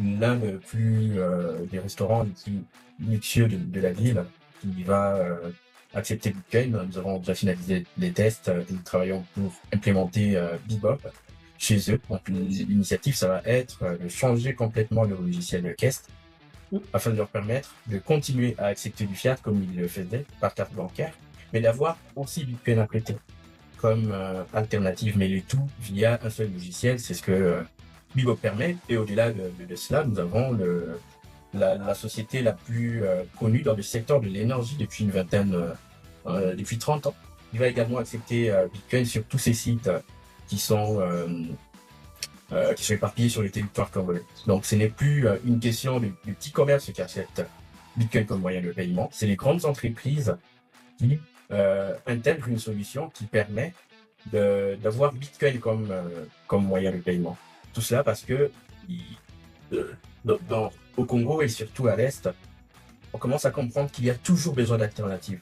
l'un des restaurants les plus luxueux de la ville qui va accepter Bitcoin. Nous avons déjà finalisé les tests et nous travaillons pour implémenter Bebop chez eux. Donc l'initiative, ça va être de changer complètement le logiciel de caisse afin de leur permettre de continuer à accepter du fiat comme ils le faisaient par carte bancaire, mais d'avoir aussi Bitcoin à côté comme alternative, mais le tout via un seul logiciel. C'est ce que Bebop permet. Et au-delà de cela, nous avons la société la plus connue dans le secteur de l'énergie depuis depuis 30 ans. Il va également accepter Bitcoin sur tous ces sites qui sont éparpillés sur le territoire congolais. Donc ce n'est plus une question de petits commerces qui achètent Bitcoin comme moyen de paiement, c'est les grandes entreprises qui intègrent une solution qui permet d'avoir Bitcoin comme moyen de paiement. Tout cela parce que euh, au Congo et surtout à l'Est, on commence à comprendre qu'il y a toujours besoin d'alternatives.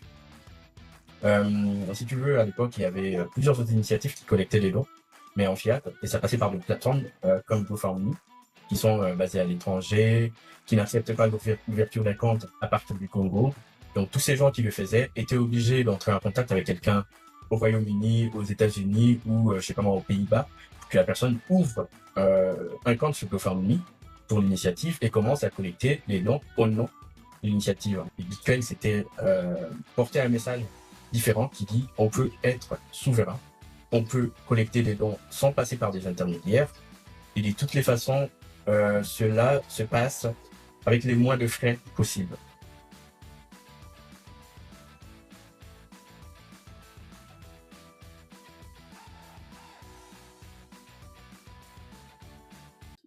Si tu veux, à l'époque, il y avait plusieurs autres initiatives qui collectaient les dons, mais en fiat, et ça passait par des plateformes comme GoFundMe, qui sont basées à l'étranger, qui n'acceptent pas l'ouverture d'un compte à partir du Congo. Donc tous ces gens qui le faisaient étaient obligés d'entrer en contact avec quelqu'un au Royaume-Uni, aux États-Unis ou je sais pas moi aux Pays-Bas, pour que la personne ouvre un compte sur GoFundMe pour l'initiative et commence à collecter les dons au nom de l'initiative. Et Bitcoin, c'était porter un message différent qui dit on peut être souverain, on peut collecter des dons sans passer par des intermédiaires et de toutes les façons, cela se passe avec les moins de frais possibles.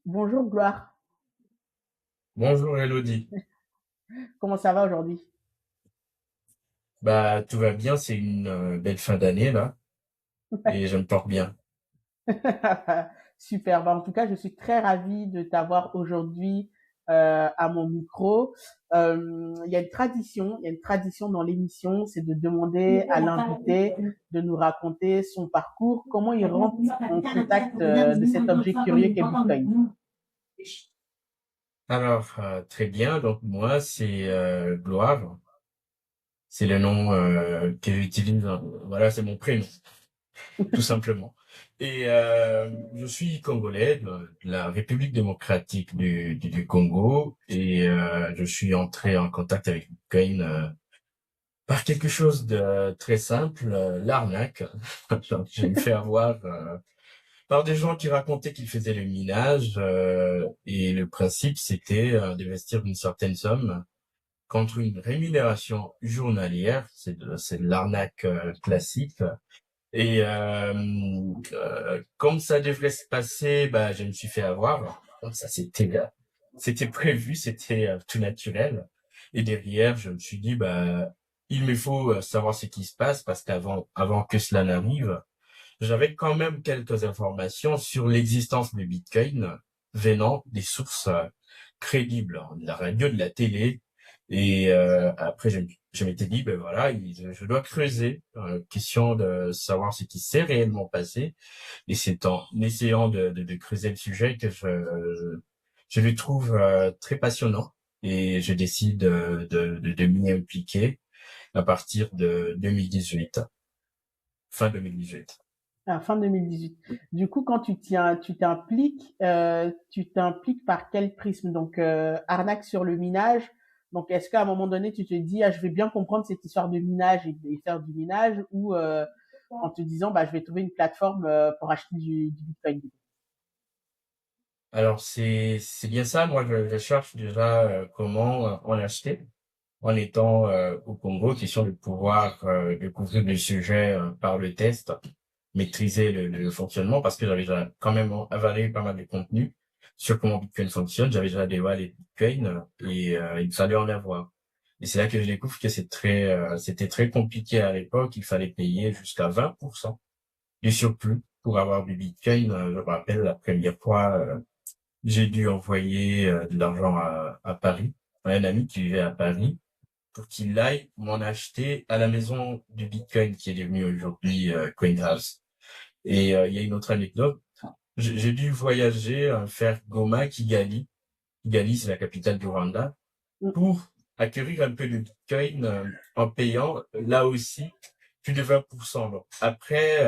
Bonjour Gloire, Bonjour Elodie. comment ça va aujourd'hui? Bah tout va bien, c'est une belle fin d'année là et je me porte bien. Super, bah, en tout cas je suis très ravie de t'avoir aujourd'hui à mon micro. Il y a une tradition dans l'émission, c'est de demander à l'invité de nous raconter son parcours, comment il rentre en contact de cet objet curieux qu'est Bitcoin. Alors très bien, donc moi c'est Gloire, c'est le nom que j'utilise, voilà c'est mon prénom. Tout simplement. Et je suis congolais de la République démocratique du Congo et je suis entré en contact avec Bitcoin par quelque chose de très simple, l'arnaque. Donc, j'ai me fait avoir par des gens qui racontaient qu'ils faisaient le minage et le principe c'était d'investir une certaine somme contre une rémunération journalière. C'est de l'arnaque classique. Et comme ça devrait se passer, bah, je me suis fait avoir. Donc ça, c'était prévu, c'était tout naturel. Et derrière, je me suis dit, bah, il me faut savoir ce qui se passe parce avant que cela n'arrive, j'avais quand même quelques informations sur l'existence de Bitcoin venant des sources crédibles, hein, de la radio, de la télé. Et après, je m'étais dit, ben voilà, je dois creuser, question de savoir ce qui s'est réellement passé. Et c'est en essayant de creuser le sujet que je le trouve très passionnant. Et je décide de m'y impliquer à partir de 2018, fin 2018. À fin 2018. Du coup, quand tu t'impliques par quel prisme? Donc, arnaque sur le minage. Donc, est-ce qu'à un moment donné, tu te dis, ah, je vais bien comprendre cette histoire de minage et faire du minage, ou en te disant, bah, je vais trouver une plateforme pour acheter du Bitcoin. Alors c'est bien ça. Moi, je cherche déjà comment en acheter en étant au Congo, question de pouvoir découvrir le sujet par le test, maîtriser le fonctionnement, parce que j'avais déjà quand même avalé pas mal de contenu sur comment Bitcoin fonctionne. J'avais déjà des wallets Bitcoin et il fallait en avoir. Et c'est là que je découvre que c'était très compliqué à l'époque. Il fallait payer jusqu'à 20% du surplus pour avoir du Bitcoin. Je me rappelle la première fois. J'ai dû envoyer de l'argent à Paris, à un ami qui vivait à Paris, pour qu'il aille m'en acheter à la maison du Bitcoin qui est devenu aujourd'hui CoinHouse. Et il y a une autre anecdote. J'ai dû voyager, faire Goma, Kigali, Kigali, c'est la capitale du Rwanda, Mm. pour acquérir un peu de Bitcoin en payant là aussi plus de 20%. Donc, après,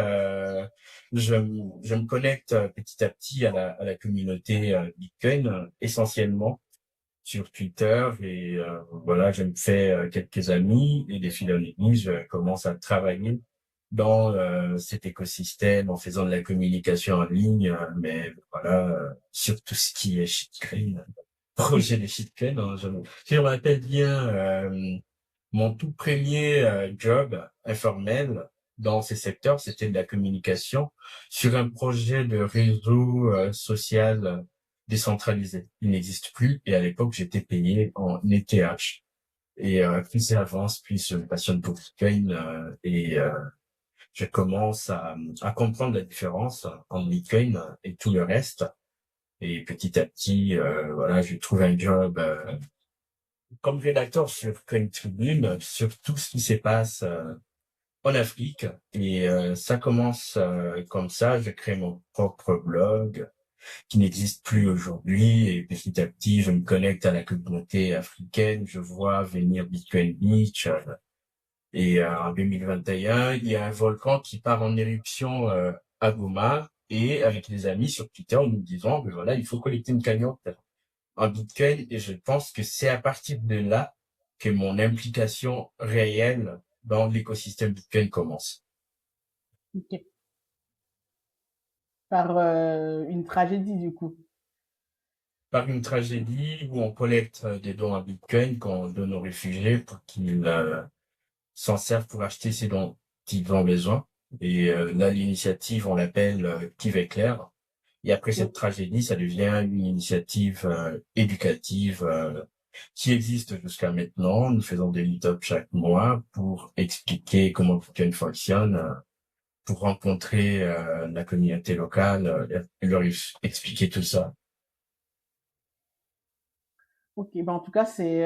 je me connecte petit à petit à la communauté Bitcoin, essentiellement sur Twitter et voilà, je me fais quelques amis et des fil en aiguille, je commence à travailler dans cet écosystème en faisant de la communication en ligne, mais voilà, sur tout ce qui est shitcoin, projet de shitcoin. Hein, je me rappelle bien mon tout premier job informel dans ces secteurs, c'était de la communication sur un projet de réseau social décentralisé. Il n'existe plus et à l'époque, j'étais payé en ETH. Et plus ça avance, plus je me passionne pour Bitcoin et je commence à comprendre la différence entre Bitcoin et tout le reste. Et petit à petit, voilà, je trouve un job comme rédacteur sur Coin Tribune sur tout ce qui se passe en Afrique. Et ça commence comme ça. Je crée mon propre blog qui n'existe plus aujourd'hui. Et petit à petit, je me connecte à la communauté africaine. Je vois venir Bitcoin Beach. Et en 2021, il y a un volcan qui part en éruption à Goma. Et avec des amis sur Twitter, nous disons, ben voilà, il faut collecter une cagnotte en Bitcoin. Et je pense que c'est à partir de là que mon implication réelle dans l'écosystème Bitcoin commence. Ok. Par une tragédie, du coup. Par une tragédie où on collecte des dons en Bitcoin qu'on donne aux réfugiés pour qu'ils s'en servent pour acheter ces dons qu'ils ont besoin. Et là, l'initiative, on l'appelle Kiv Éclair. Et après Mm. cette tragédie, ça devient une initiative éducative qui existe jusqu'à maintenant. Nous faisons des meet-ups chaque mois pour expliquer comment Bitcoin fonctionne, pour rencontrer la communauté locale et leur expliquer tout ça. Ok, ben en tout cas, c'est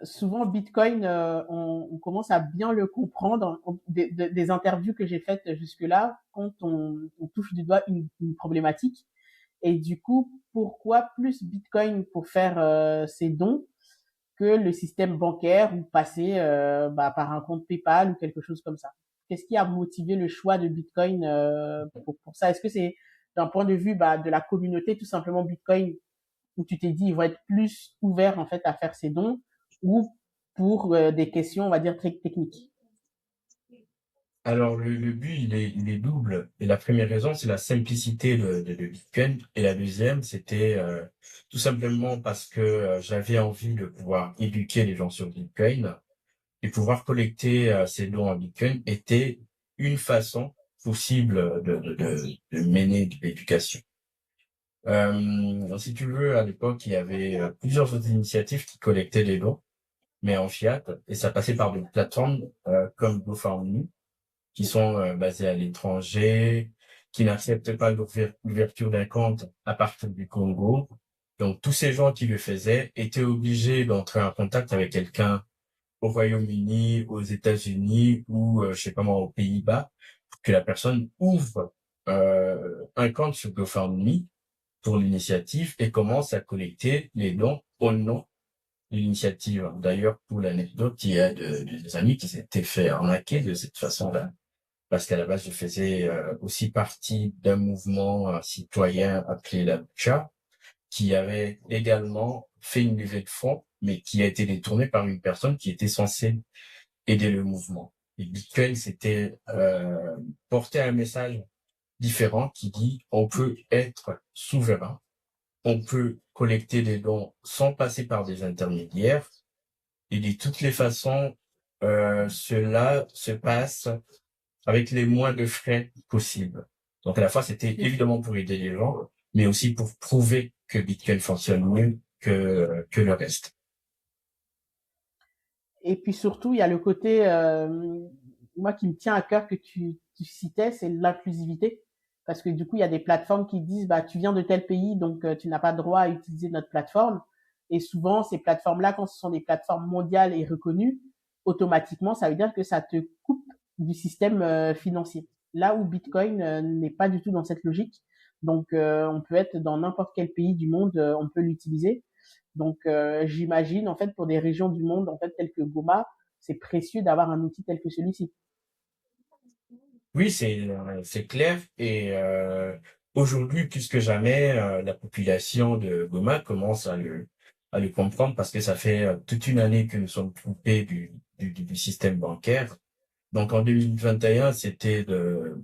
souvent Bitcoin, on commence à bien le comprendre. Des interviews que j'ai faites jusque-là, quand on touche du doigt une problématique. Et du coup, pourquoi plus Bitcoin pour faire ses dons que le système bancaire ou passer par un compte PayPal ou quelque chose comme ça? Qu'est-ce qui a motivé le choix de Bitcoin pour ça? Est-ce que c'est d'un point de vue de la communauté, tout simplement Bitcoin, où tu t'es dit ils vont être plus ouverts en fait à faire ces dons, ou pour des questions, on va dire, très techniques? Alors, le but, il est double. Et la première raison, c'est la simplicité de Bitcoin. Et la deuxième, c'était tout simplement parce que j'avais envie de pouvoir éduquer les gens sur Bitcoin et pouvoir collecter ces dons en Bitcoin était une façon possible de mener de l'éducation. Si tu veux, à l'époque, il y avait plusieurs autres initiatives qui collectaient des dons, mais en fiat, et ça passait par des plateformes comme GoFundMe, qui sont basés à l'étranger, qui n'acceptent pas l'ouverture d'un compte à partir du Congo. Donc, tous ces gens qui le faisaient étaient obligés d'entrer en contact avec quelqu'un au Royaume-Uni, aux États-Unis ou, je sais pas moi, aux Pays-Bas, pour que la personne ouvre un compte sur GoFundMe pour l'initiative et commence à collecter les dons au nom de l'initiative. D'ailleurs, pour l'anecdote, il y a des amis qui s'étaient fait arnaquer de cette façon-là parce qu'à la base, je faisais aussi partie d'un mouvement citoyen appelé la Lucha, qui avait également fait une levée de fonds, mais qui a été détournée par une personne qui était censée aider le mouvement. Et Bitcoin, c'était porter un message différent qui dit on peut être souverain, on peut collecter des dons sans passer par des intermédiaires, et de toutes les façons, cela se passe avec les moins de frais possibles. Donc à la fois, c'était évidemment pour aider les gens, mais aussi pour prouver que Bitcoin fonctionne mieux que le reste. Et puis surtout, il y a le côté, moi, qui me tient à cœur, que tu citais, c'est l'inclusivité. Parce que du coup, il y a des plateformes qui disent, bah, tu viens de tel pays, donc tu n'as pas droit à utiliser notre plateforme. Et souvent, ces plateformes-là, quand ce sont des plateformes mondiales et reconnues, automatiquement, ça veut dire que ça te coupe du système financier. Là où Bitcoin n'est pas du tout dans cette logique. Donc, on peut être dans n'importe quel pays du monde, on peut l'utiliser. Donc, j'imagine, en fait, pour des régions du monde, en fait, telles que Goma, c'est précieux d'avoir un outil tel que celui-ci. Oui, c'est clair. Et aujourd'hui, plus que jamais, la population de Goma commence à le comprendre parce que ça fait toute une année que nous sommes coupés du système bancaire. Donc en 2021, c'était de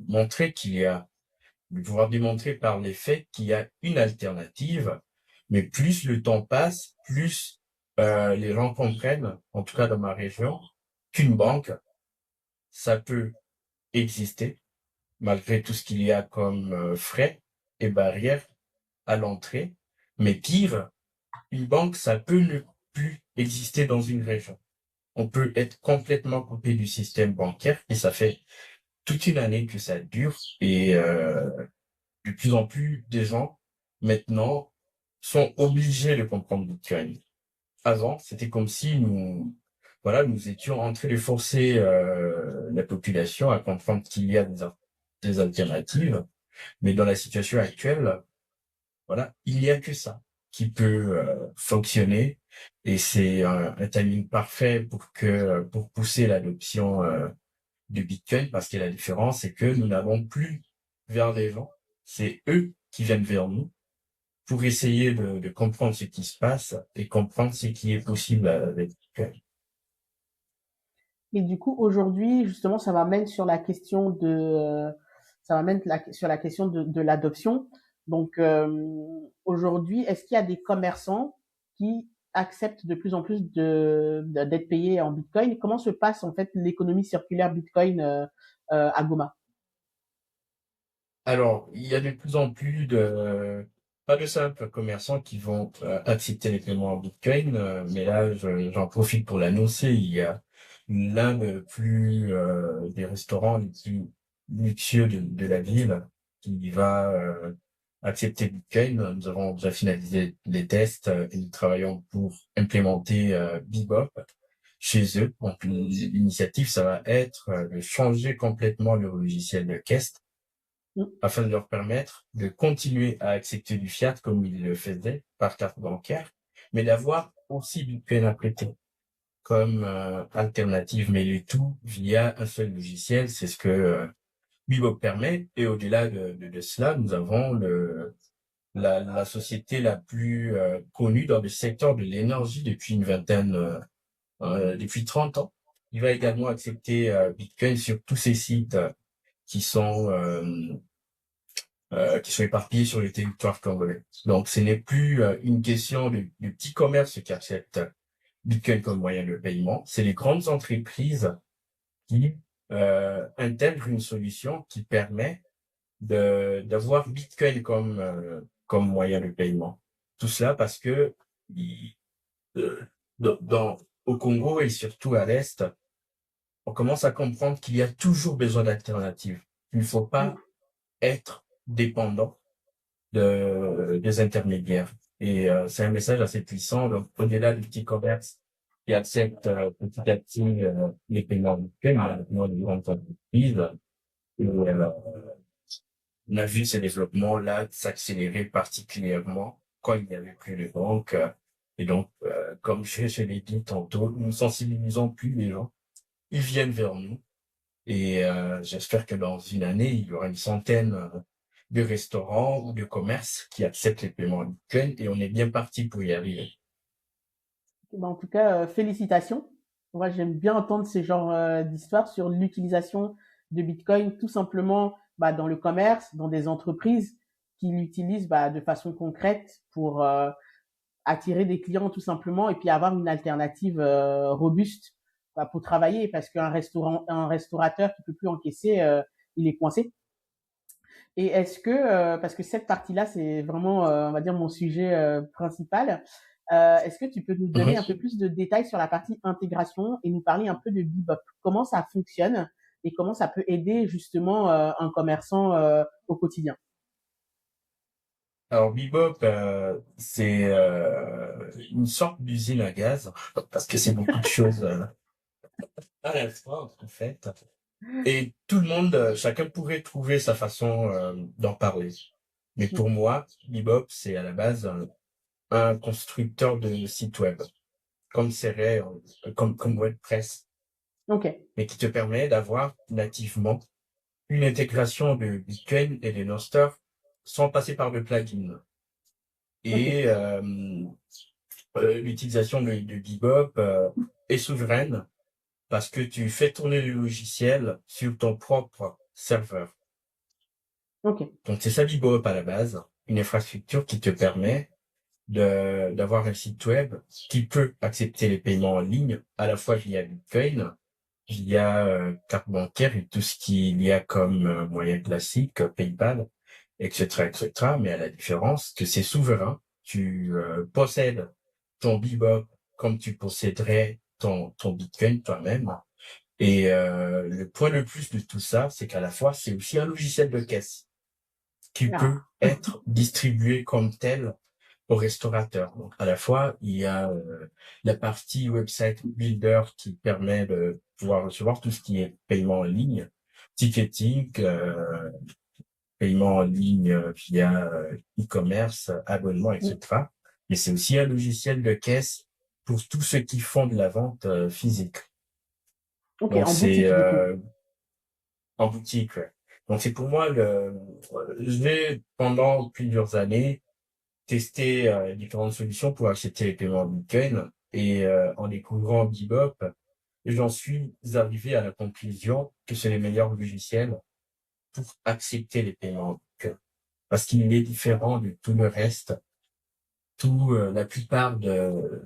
pouvoir démontrer par les faits qu'il y a une alternative. Mais plus le temps passe, plus les gens comprennent, en tout cas dans ma région, qu'une banque, ça peut exister malgré tout ce qu'il y a comme frais et barrières à l'entrée. Mais pire, une banque, ça peut ne plus exister dans une région. On peut être complètement coupé du système bancaire et ça fait toute une année que ça dure et de plus en plus des gens maintenant sont obligés de comprendre Bitcoin. Avant, c'était comme si nous étions en train de forcer la population à comprendre qu'il y a des alternatives. Mais dans la situation actuelle, voilà, il n'y a que ça qui peut fonctionner et c'est un timing parfait pour pousser l'adoption de Bitcoin parce que la différence c'est que nous n'avons plus vers les gens, c'est eux qui viennent vers nous pour essayer de comprendre ce qui se passe et comprendre ce qui est possible avec Bitcoin. Et du coup, aujourd'hui, justement, ça m'amène sur la question de l'adoption. Donc, aujourd'hui, est-ce qu'il y a des commerçants qui acceptent de plus en plus d'être payés en Bitcoin? Comment se passe en fait l'économie circulaire Bitcoin à Goma? Alors, il y a de plus en plus pas de simples commerçants qui vont accepter les paiements en Bitcoin, mais là, j'en profite pour l'annoncer. Il y a des restaurants les plus luxueux de la ville qui va accepter Bitcoin. Nous avons déjà finalisé les tests et nous travaillons pour implémenter Bebop chez eux. Donc, l'initiative, ça va être de changer complètement le logiciel de caisse afin de leur permettre de continuer à accepter du fiat comme ils le faisaient par carte bancaire, mais d'avoir aussi Bitcoin à prêter comme alternative, mais le tout via un seul logiciel. C'est ce que Bebop permet. Et au-delà de cela, nous avons la société la plus connue dans le secteur de l'énergie depuis 30 ans. Il va également accepter Bitcoin sur tous ces sites qui sont qui sont éparpillés sur le territoire congolais. Donc, ce n'est plus une question de petits commerces qui acceptent Bitcoin comme moyen de paiement. C'est les grandes entreprises qui intègrent une solution qui permet d'avoir Bitcoin comme moyen de paiement. Tout cela parce que euh, au Congo et surtout à l'Est, on commence à comprendre qu'il y a toujours besoin d'alternatives. Il ne faut pas être dépendant des intermédiaires. Et c'est un message assez puissant. Donc, au-delà du petit commerce qui accepte petit à petit les paiements Bitcoin, maintenant les grandes entreprises, et, on a vu ces développements-là s'accélérer particulièrement quand il n'y avait plus de banques. Et donc, comme je l'ai dit tantôt, nous sensibilisons plus les gens. Ils viennent vers nous. Et j'espère que dans une année, il y aura une centaine de restaurants ou de commerces qui acceptent les paiements en Bitcoin et on est bien parti pour y arriver. Ben, en tout cas, félicitations. Moi, j'aime bien entendre ces genres d'histoires sur l'utilisation de Bitcoin, tout simplement bah, dans le commerce, dans des entreprises qui l'utilisent bah, de façon concrète pour attirer des clients tout simplement et puis avoir une alternative robuste bah, pour travailler parce un restaurateur qui peut plus encaisser, il est coincé. Et est-ce que, parce que cette partie-là, c'est vraiment, on va dire, mon sujet principal, est-ce que tu peux nous donner un peu Mhm. plus de détails sur la partie intégration et nous parler un peu de Bebop? Comment ça fonctionne et comment ça peut aider justement un commerçant au quotidien? Alors Bebop, c'est une sorte d'usine à gaz parce que c'est beaucoup de choses à la fois en fait. Et tout le monde, chacun pourrait trouver sa façon d'en parler. Mais pour moi, Bebop, c'est à la base un constructeur de site web, comme serait, comme WordPress, Ok, mais qui te permet d'avoir nativement une intégration de Bitcoin et de Nostr sans passer par le plugin. ok. Et l'utilisation de Bebop est souveraine parce que tu fais tourner le logiciel sur ton propre serveur. Ok, Donc c'est ça Bebop à la base, une infrastructure qui te permet d'avoir un site web qui peut accepter les paiements en ligne à la fois via Bitcoin, via carte bancaire et tout ce qu'il y a comme moyen classique, PayPal, etc., etc. Mais à la différence que c'est souverain, tu possèdes ton Bebop comme tu posséderais ton Bitcoin toi-même. Et le point de plus de tout ça, c'est qu'à la fois, c'est aussi un logiciel de caisse qui peut ah, être distribué comme tel aux restaurateurs. Donc, à la fois, il y a la partie website builder qui permet de pouvoir recevoir tout ce qui est paiement en ligne, ticketing, paiement en ligne via e-commerce, abonnement, etc. Mais c'est aussi un logiciel de caisse pour tous ceux qui font de la vente physique. ok, Donc, en c'est boutique du coup. en boutique, ouais. Donc, c'est pour moi je vais pendant plusieurs années tester différentes solutions pour accepter les paiements en Bitcoin et en découvrant Bebop, j'en suis arrivé à la conclusion que c'est les meilleurs logiciels pour accepter les paiements en Bitcoin. Parce qu'il est différent de tout le reste. La plupart de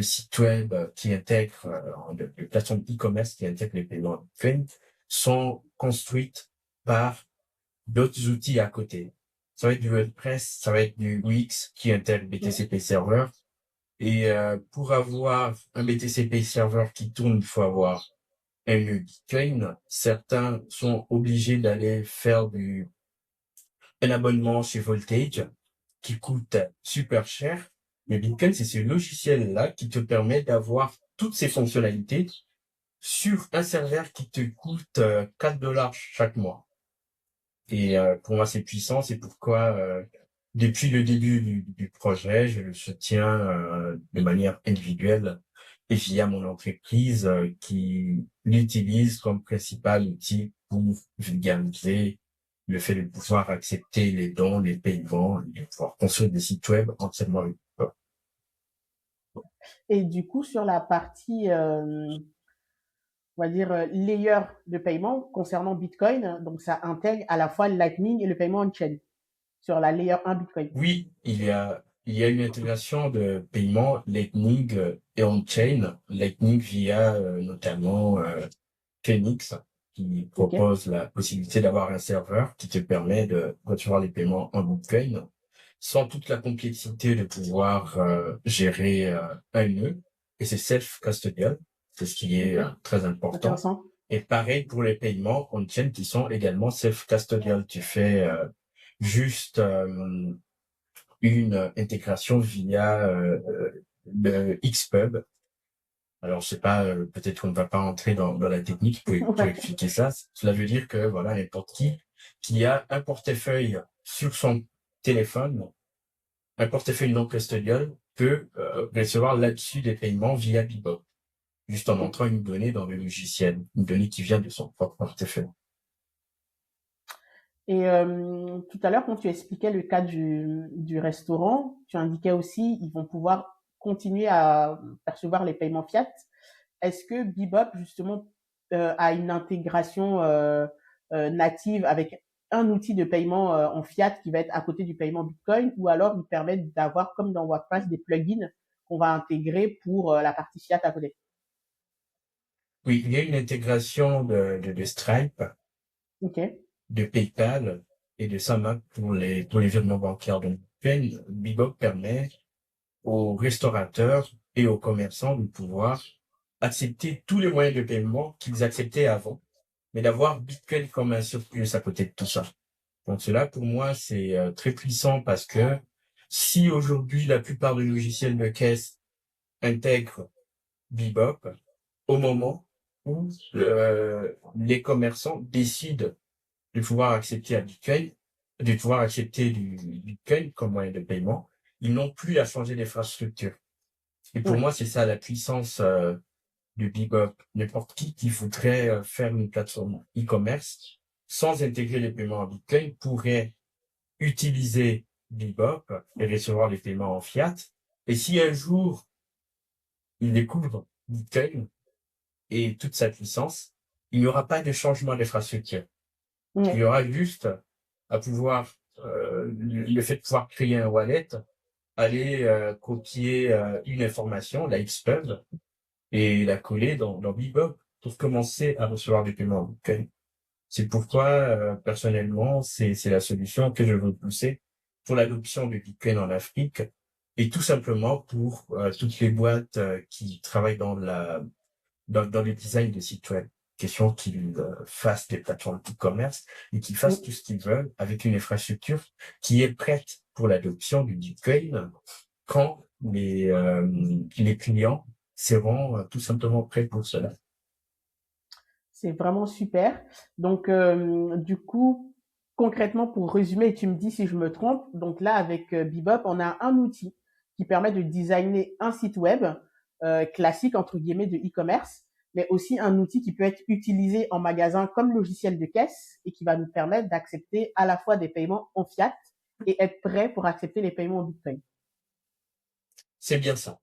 sites web qui intègrent, de plateformes e-commerce qui intègrent les paiements en Bitcoin sont construites par d'autres outils à côté. Ça va être du WordPress, ça va être du Wix qui intègre BTCP Server. Et pour avoir un BTCP Server qui tourne, il faut avoir un Bitcoin. Certains sont obligés d'aller faire un abonnement chez Voltage qui coûte super cher. Mais Bitcoin, c'est ce logiciel-là qui te permet d'avoir toutes ces fonctionnalités sur un serveur qui te coûte 4 dollars chaque mois. Et pour moi, c'est puissant. C'est pourquoi, depuis le début du projet, je le soutiens de manière individuelle et via mon entreprise qui l'utilise comme principal outil pour vulgariser le fait de pouvoir accepter les dons, les paiements, et de pouvoir construire des sites web entièrement avec eux. Et du coup, sur la partie, on va dire, layer de paiement concernant Bitcoin, donc ça intègre à la fois le Lightning et le paiement on-chain sur la layer 1 Bitcoin. Oui, il y a une intégration de paiement Lightning et on-chain. Lightning via notamment Phoenix qui Ok, propose la possibilité d'avoir un serveur qui te permet de recevoir les paiements en Bitcoin sans toute la complexité de pouvoir gérer un nœud. Et c'est self-custodial, c'est ce qui est ok, très important. intéressant. Et pareil pour les paiements on-chain qui sont également self-custodial. Tu fais juste une intégration via le Xpub. Alors, je sais pas, peut-être qu'on ne va pas entrer dans la technique pour Ouais. expliquer ça. Cela veut dire que, voilà, n'importe qui a un portefeuille sur son téléphone, un portefeuille non custodial, peut recevoir là-dessus des paiements via Bebop, juste en Ok. entrant une donnée dans le logiciel, une donnée qui vient de son propre portefeuille. Et tout à l'heure, quand tu expliquais le cas du restaurant, tu indiquais aussi ils vont pouvoir continuer à percevoir les paiements fiat. Est-ce que Bebop, justement, a une intégration native avec un outil de paiement en fiat qui va être à côté du paiement Bitcoin, ou alors ils permettent d'avoir, comme dans WordPress, des plugins qu'on va intégrer pour la partie fiat à côté? Oui, il y a une intégration de Stripe, Ok, de PayPal et de SumUp pour les virements bancaires. Donc, Bebop permet aux restaurateurs et aux commerçants de pouvoir accepter tous les moyens de paiement qu'ils acceptaient avant, mais d'avoir Bitcoin comme un surplus à côté de tout ça. Donc cela, pour moi, c'est très puissant parce que si aujourd'hui la plupart des logiciels de caisse intègrent Bebop, au moment où les commerçants décident de pouvoir accepter du Bitcoin comme moyen de paiement, ils n'ont plus à changer d'infrastructure. Et pour Oui, moi, c'est ça la puissance du Bebop. N'importe qui voudrait faire une plateforme e-commerce sans intégrer les paiements en Bitcoin pourrait utiliser Bebop et recevoir les paiements en fiat. Et si un jour il découvre Bitcoin et toute sa puissance, il n'y aura pas de changement d'infrastructure. Il y oui. aura juste à pouvoir le fait de pouvoir créer un wallet, aller copier une information, la XPub, et la coller dans Bebop pour commencer à recevoir des paiements en Bitcoin. C'est pourquoi, personnellement, c'est la solution que je veux pousser pour l'adoption du Bitcoin en Afrique et tout simplement pour toutes les boîtes qui travaillent dans le design de sites web. Question qu'ils fassent des plateformes e-commerce et qu'ils fassent tout ce qu'ils veulent avec une infrastructure qui est prête pour l'adoption du Bitcoin quand les clients seront tout simplement prêts pour cela. C'est vraiment super. Donc, du coup, concrètement, pour résumer, tu me dis si je me trompe. Donc là, avec Bebop, on a un outil qui permet de designer un site web classique, entre guillemets, de e-commerce, mais aussi un outil qui peut être utilisé en magasin comme logiciel de caisse et qui va nous permettre d'accepter à la fois des paiements en fiat et être prêt pour accepter les paiements en Bitcoin. C'est bien ça.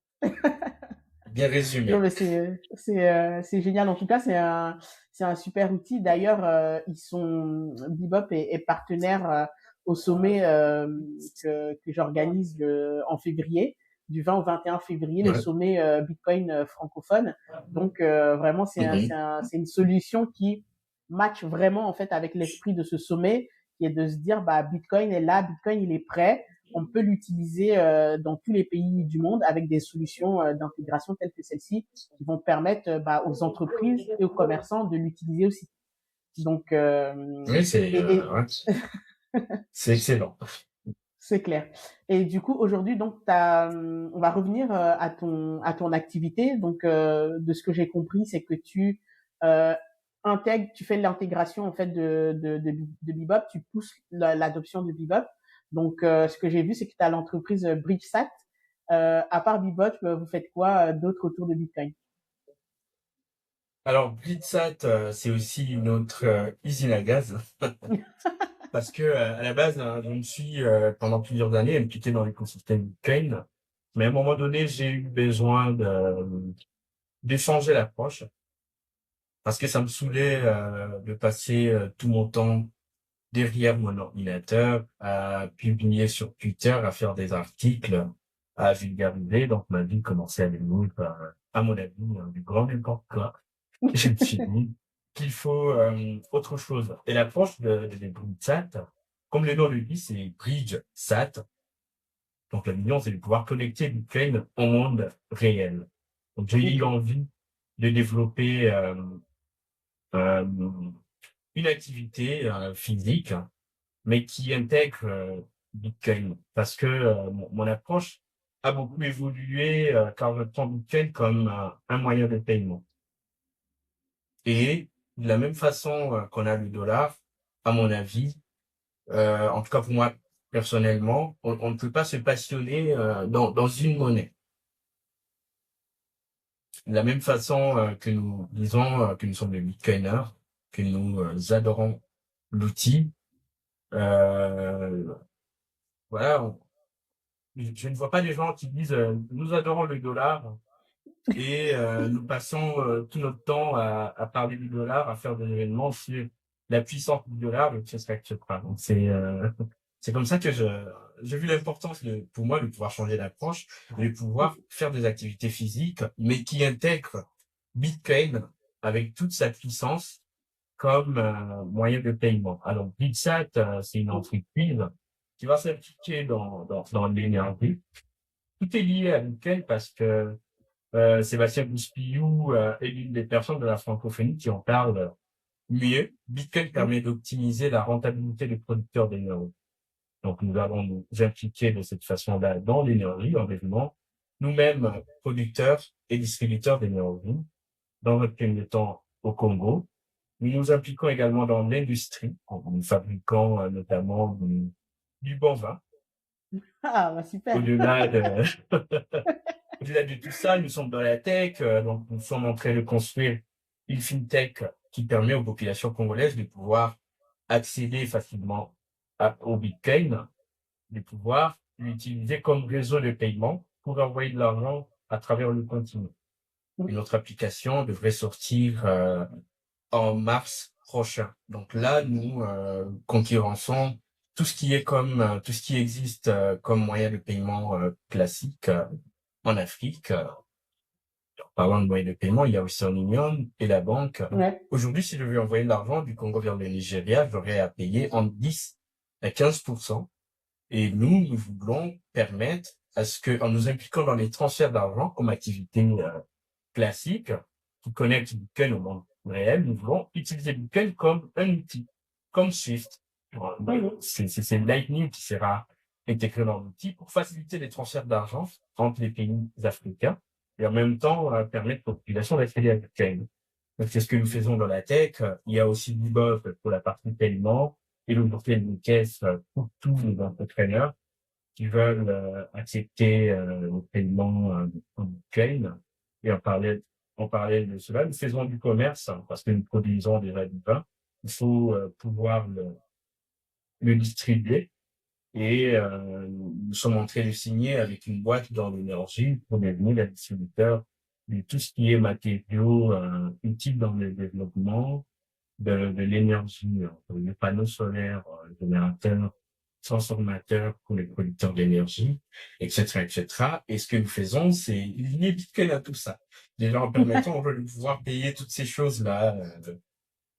Bien Non, résumé. mais c'est génial. En tout cas, c'est un super outil. D'ailleurs, Bebop est partenaire au sommet que j'organise en février, du 20 au 21 février, le Ouais. sommet Bitcoin francophone. Donc, vraiment, Mhm. c'est une solution qui match vraiment en fait avec l'esprit de ce sommet, qui est de se dire, bah, Bitcoin est là, Bitcoin il est prêt, on peut l'utiliser dans tous les pays du monde avec des solutions d'intégration telles que celle-ci qui vont permettre bah, aux entreprises et aux commerçants de l'utiliser aussi. Donc, Oui, et ouais, c'est excellent. c'est clair. Et du coup, aujourd'hui, donc, on va revenir à ton activité. Donc, de ce que j'ai compris, c'est que euh, tu fais l'intégration en fait de Bebop, tu pousses l'adoption de Bebop. Donc, ce que j'ai vu, c'est que tu as l'entreprise BridgeSat. À part Bebop, vous faites quoi d'autre autour de Bitcoin? Alors, Blitzat, c'est aussi une autre usine à gaz parce que à la base, je me suis pendant plusieurs années impliqué dans l'écosystème Bitcoin, mais à un moment donné, j'ai eu besoin d'échanger l'approche parce que ça me saoulait de passer tout mon temps derrière mon ordinateur, à publier sur Twitter, à faire des articles, à vulgariser. Donc, ma vie commençait à devenir, à mon avis, du grand n'importe quoi. Je me suis dit qu'il faut autre chose. Et l'approche de BridgeSat, comme le nom le dit, c'est Bridge Sat. Donc, la vision, c'est de pouvoir connecter Bitcoin au monde réel. Donc, j'ai eu Ok. envie de développer euh, une activité physique mais qui intègre Bitcoin. Parce que mon approche a beaucoup évolué car je prends Bitcoin comme un moyen de paiement. Et de la même façon qu'on a le dollar, à mon avis, en tout cas pour moi personnellement, on ne peut pas se passionner dans une monnaie. De la même façon que nous disons que nous sommes des Bitcoiners, que nous adorons l'outil, euh, voilà, je ne vois pas des gens qui disent nous adorons le dollar et nous passons tout notre temps à parler du dollar, à faire des événements sur la puissance du dollar, et ce respecte pas. Donc c'est comme ça que j'ai vu l'importance pour moi de pouvoir changer d'approche, de pouvoir faire des activités physiques, mais qui intègrent Bitcoin avec toute sa puissance comme moyen de paiement. Alors Bitsat, c'est une entreprise qui va s'impliquer dans l'énergie. Tout est lié à Bitcoin parce que Sébastien Bouspillou est l'une des personnes de la francophonie qui en parle mieux. Bitcoin permet d'optimiser la rentabilité des producteurs d'énergie. Donc, nous allons nous impliquer de cette façon-là dans l'énergie en devenant nous-mêmes producteurs et distributeurs d'énergie dans notre premier temps au Congo. Nous nous impliquons également dans l'industrie en fabriquant notamment du bon vin Ah, bah super. Au-delà de, au-delà de tout ça, nous sommes dans la tech, donc nous sommes en train de construire une fintech qui permet aux populations congolaises de pouvoir accéder facilement au Bitcoin, de pouvoir l'utiliser comme réseau de paiement pour envoyer de l'argent à travers le continent. Et notre application devrait sortir en mars prochain. Donc là, nous concurrençons tout ce qui existe comme moyen de paiement classique en Afrique. Parlant de moyens de paiement, il y a aussi en Union et la banque. Ouais. Aujourd'hui, si je veux envoyer de l'argent du Congo vers le Nigeria, j'aurais à payer entre 10 à 15%. Et nous voulons permettre à ce que, en nous impliquant dans les transferts d'argent comme activité classique, qui connecte Bitcoin au monde réel, nous voulons utiliser Bitcoin comme un outil, comme Swift. C'est Lightning qui sera intégré dans l'outil pour faciliter les transferts d'argent entre les pays africains et en même temps permettre aux populations d'accéder à Bitcoin. Donc, c'est ce que nous faisons dans la tech. Il y a aussi Bebop pour la partie paiement et l'ouverture d'une caisse pour tous les entrepreneurs qui veulent accepter le paiement en Bitcoin. Et en parallèle de cela, nous faisons du commerce parce que nous produisons déjà du pain. Il faut pouvoir le distribuer et nous sommes en train de signer avec une boîte dans l'énergie pour devenir la distributeur de tout ce qui est matériaux utiles dans le développement de l'énergie, les panneaux solaires, générateurs, transformateurs pour les producteurs d'énergie, etc., etc. Et ce que nous faisons, c'est lier Bitcoin à tout ça. Déjà en permettant on veut de pouvoir payer toutes ces choses-là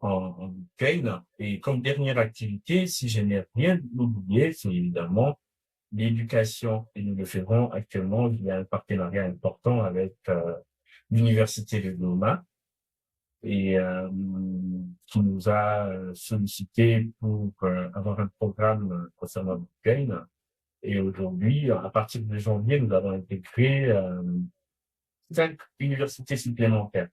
en Bitcoin. Et comme dernière activité, si je n'ai rien oublié, c'est évidemment l'éducation. Et nous le faisons actuellement via un partenariat important avec l'Université de Goma et qui nous a sollicité pour avoir un programme concernant Bitcoin. Et aujourd'hui, à partir de janvier, nous avons intégré 5 universités supplémentaires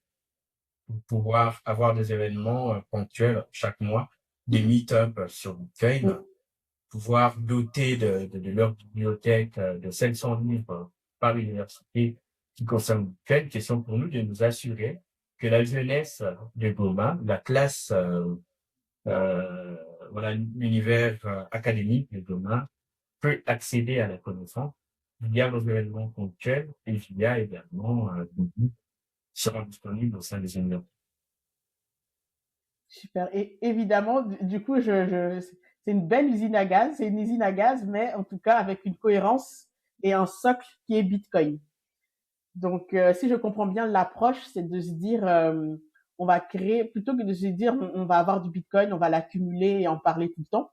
pour pouvoir avoir des événements ponctuels chaque mois, des meet-ups sur Bitcoin, pouvoir doter de leur bibliothèque de 500 livres par université qui concernent Bitcoin. Question pour nous de nous assurer que la jeunesse de Goma, la classe, euh, voilà, l'univers académique de Goma peut accéder à la connaissance via nos événements ponctuels et via également des guides qui seront disponibles au sein des universités. Super. Et évidemment, du coup, c'est une belle usine à gaz. C'est une usine à gaz, mais en tout cas avec une cohérence et un socle qui est Bitcoin. Donc, si je comprends bien l'approche, c'est de se dire, on va créer, plutôt que de se dire, on va avoir du Bitcoin, on va l'accumuler et en parler tout le temps,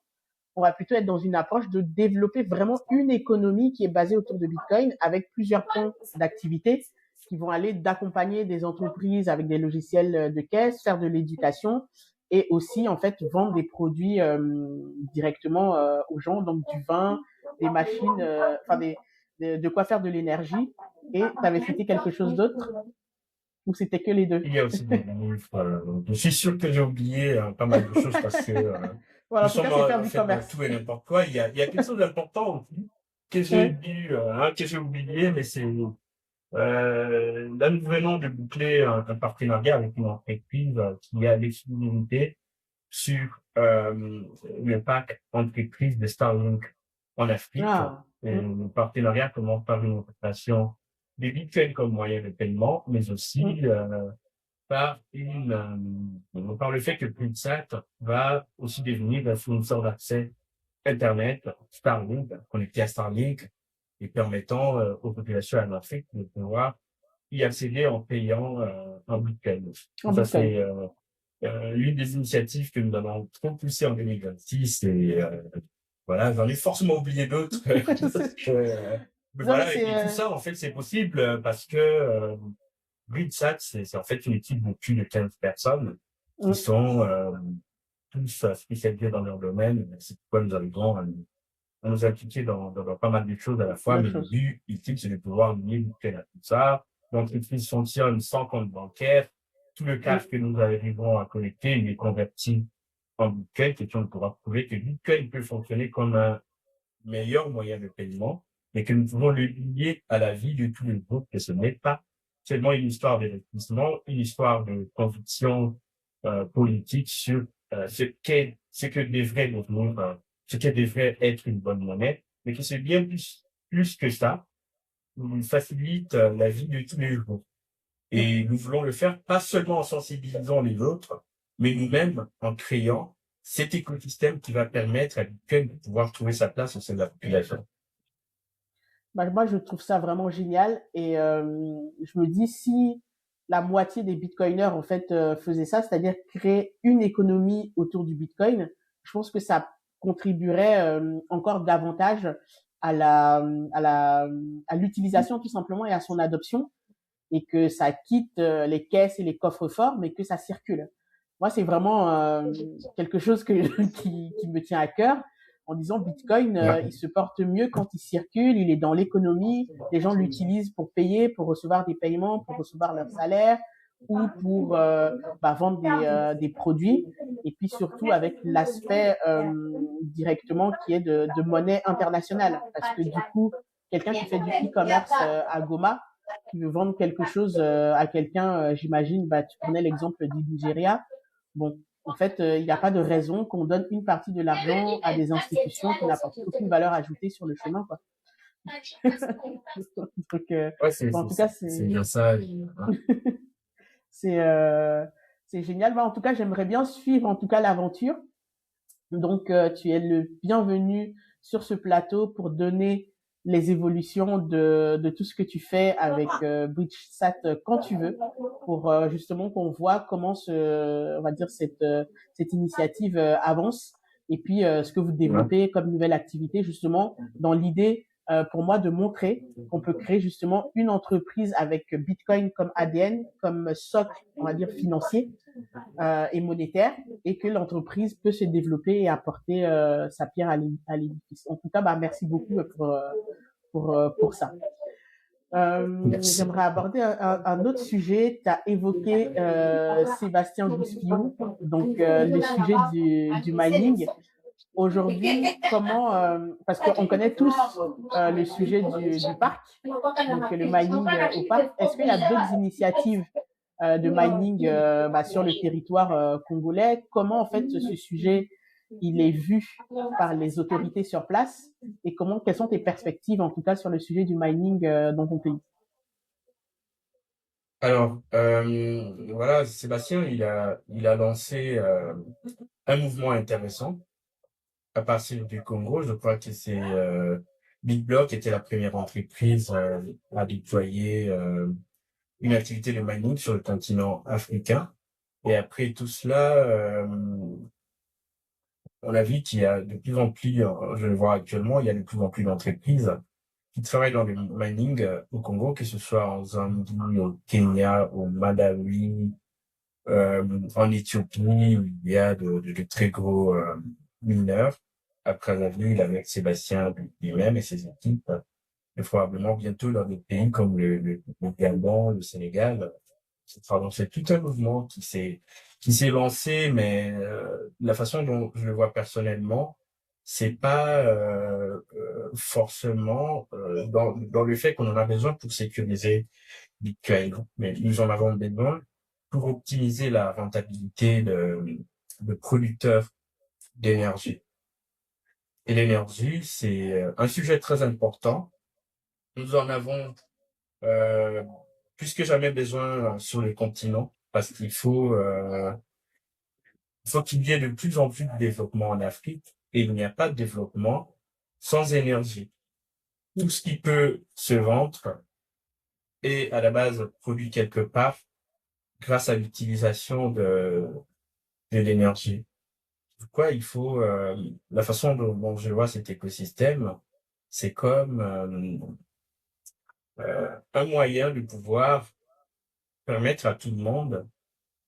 on va plutôt être dans une approche de développer vraiment une économie qui est basée autour de Bitcoin avec plusieurs points d'activité qui vont aller d'accompagner des entreprises avec des logiciels de caisse, faire de l'éducation et aussi en fait vendre des produits directement aux gens, donc du vin, des machines, enfin de quoi faire de l'énergie. Et tu avais cité quelque chose d'autre ou c'était que les deux? Il y a aussi des livres. Je suis sûr que j'ai oublié pas mal de choses parce que Voilà, nous en tout cas, sommes c'est faire en du fait dans commerce. tout et n'importe quoi. Il y a quelque chose d'important aussi que j'ai Ouais. dû, que j'ai oublié, mais c'est là nous venons de boucler un partenariat avec une entreprise qui a l'exclusivité sur le pack entreprise de Starlink en Afrique. Ah. Et le partenariat commence par une augmentation des bitcoins comme moyen de paiement, mais aussi par le fait que PulseSat va aussi devenir un fournisseur d'accès Internet, Starlink, connecté à Starlink, et permettant aux populations en Afrique de pouvoir y accéder en payant en Bitcoin. En Ça, Bitcoin. c'est l'une des initiatives que nous avons trop poussées en 2026 et voilà, j'en ai forcément oublié d'autres. Mais Non, mais voilà, c'est et tout ça, en fait, c'est possible parce que GridSat, c'est en fait une équipe de plus de 15 personnes qui sont tous spécialisés dans leur domaine. C'est pourquoi nous arrivons à nous impliquer dans pas mal de choses à la fois, la mais le chose. but ultime, c'est de pouvoir lier Bitcoin à tout ça. L'entreprise fonctionne sans compte bancaire. Tout le cash que nous arrivons à collecter, il est converti en Bitcoin, question de pouvoir prouver que Bitcoin peut fonctionner comme un meilleur moyen de paiement, mais que nous pouvons le lier à la vie de tous les autres, que ce n'est pas seulement une histoire d'investissement, une histoire de conviction politique sur ce que devrait devenir, ce que devrait être une bonne monnaie, mais que c'est bien plus que ça, nous facilite la vie de tous les jours. Et nous voulons le faire pas seulement en sensibilisant les autres, mais nous-mêmes en créant cet écosystème qui va permettre à Bitcoin de pouvoir trouver sa place au sein de la population. Bah, moi, je trouve ça vraiment génial et je me dis si la moitié des bitcoiners en fait faisaient ça, c'est-à-dire créer une économie autour du bitcoin, je pense que ça contribuerait encore davantage à la à la à l'utilisation tout simplement et à son adoption et que ça quitte les caisses et les coffres-forts, mais que ça circule. Moi, c'est vraiment quelque chose qui me tient à cœur en disant Bitcoin, il Ouais. se porte mieux quand il circule, il est dans l'économie, les gens l'utilisent pour payer, pour recevoir des paiements, pour recevoir leur salaire ou pour vendre des produits. Et puis surtout avec l'aspect directement qui est de monnaie internationale. Parce que du coup, quelqu'un qui fait du e-commerce à Goma, qui veut vendre quelque chose à quelqu'un, j'imagine, bah, tu prenais l'exemple du Nigeria. Bon, en fait, il n'y a pas de raison qu'on donne une partie de l'argent à des institutions qui n'apportent aucune valeur ajoutée sur le chemin, quoi. Donc, Ouais, bon, en tout cas, c'est bien ça. c'est, euh, c'est génial. Bah, en tout cas, j'aimerais bien suivre, en tout cas, l'aventure. Donc, tu es le bienvenu sur ce plateau pour donner les évolutions de tout ce que tu fais avec BridgeSat quand tu veux, pour justement qu'on voit comment on va dire cette initiative avance et puis ce que vous Ouais. développez comme nouvelle activité justement dans l'idée pour moi de montrer qu'on peut créer justement une entreprise avec Bitcoin comme ADN, comme socle, on va dire financier et monétaire et que l'entreprise peut se développer et apporter sa pierre à l'édifice. En tout cas, bah, merci beaucoup pour ça. Merci. J'aimerais aborder un autre sujet. Tu as évoqué Sébastien Gouspiou, donc le sujet du mining. Aujourd'hui, comment, parce qu'on connaît tous le sujet du parc, donc le mining au parc, est-ce qu'il y a d'autres initiatives de mining sur le territoire congolais? Comment en fait ce sujet il est vu par les autorités sur place et quelles sont tes perspectives en tout cas sur le sujet du mining dans ton pays? Alors, voilà, Sébastien, il a lancé un mouvement intéressant à partir du Congo. Je crois que c'est Big Block était la première entreprise à déployer une activité de mining sur le continent africain. Et après tout cela, on a vu qu'il y a de plus en plus, je le vois actuellement, il y a de plus en plus d'entreprises qui travaillent dans le mining au Congo, que ce soit en Zambie, au Kenya, au Malawi, en Éthiopie, où il y a de très gros mineurs. Après la ville avec Sébastien lui-même et ses équipes, et probablement bientôt dans des pays comme le Gabon, le Sénégal. Pardon, c'est tout un mouvement qui s'est lancé, mais la façon dont je le vois personnellement, c'est pas forcément dans le fait qu'on en a besoin pour sécuriser Bitcoin, mais nous en avons besoin pour optimiser la rentabilité de producteurs d'énergie. Et l'énergie, c'est un sujet très important. Nous en avons euh, plus que jamais besoin sur le continent parce il faut qu'il y ait de plus en plus de développement en Afrique et il n'y a pas de développement sans énergie. Tout ce qui peut se vendre est à la base produit quelque part grâce à l'utilisation de l'énergie. Pourquoi il faut la façon dont je vois cet écosystème, c'est comme un moyen de pouvoir permettre à tout le monde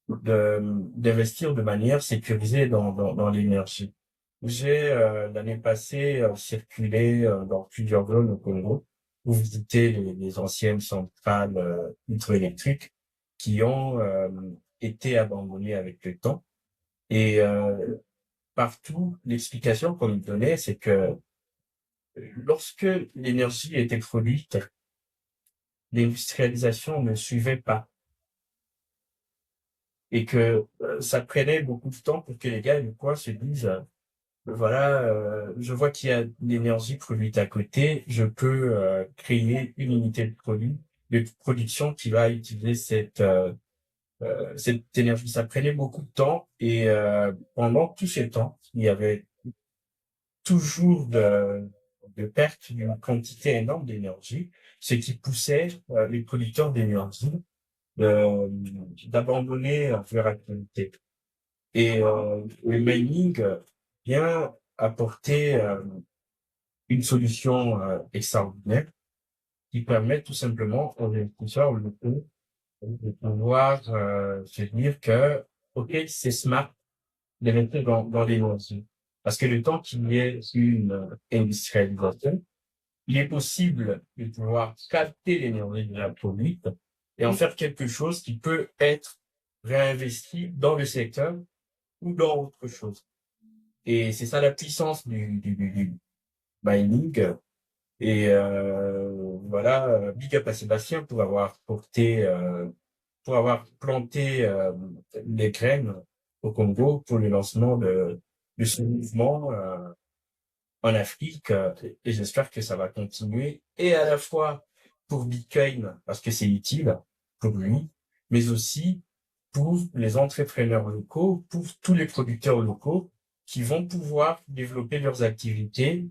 d'investir de manière sécurisée dans l'énergie. J'ai l'année passée circulé dans plusieurs zones au Congo pour visiter les anciennes centrales hydroélectriques qui ont été abandonnées avec le temps. Et partout, l'explication qu'on me donnait, c'est que lorsque l'énergie était produite, l'industrialisation ne suivait pas et que ça prenait beaucoup de temps pour que les gars du coin se disent voilà, je vois qu'il y a de l'énergie produite à côté, je peux créer une unité de production qui va utiliser cette énergie. Ça prenait beaucoup de temps et pendant tout ce temps, il y avait toujours de perte d'une quantité énorme d'énergie, ce qui poussait les producteurs d'énergie d'abandonner leur activité. Et le mining vient apporter une solution extraordinaire qui permet tout simplement aux investisseurs locaux de pouvoir se dire que, OK, c'est smart d'investir dans l'énergie. Parce que le temps qu'il y ait une industrialisation, il est possible de pouvoir capter l'énergie déjà produite et en faire quelque chose qui peut être réinvesti dans le secteur ou dans autre chose. Et c'est ça la puissance du mining. Et voilà, big up à Sébastien pour avoir planté les graines au Congo pour le lancement de ce mouvement en Afrique. Et j'espère que ça va continuer. Et à la fois pour Bitcoin, parce que c'est utile pour lui, mais aussi pour les entrepreneurs locaux, pour tous les producteurs locaux qui vont pouvoir développer leurs activités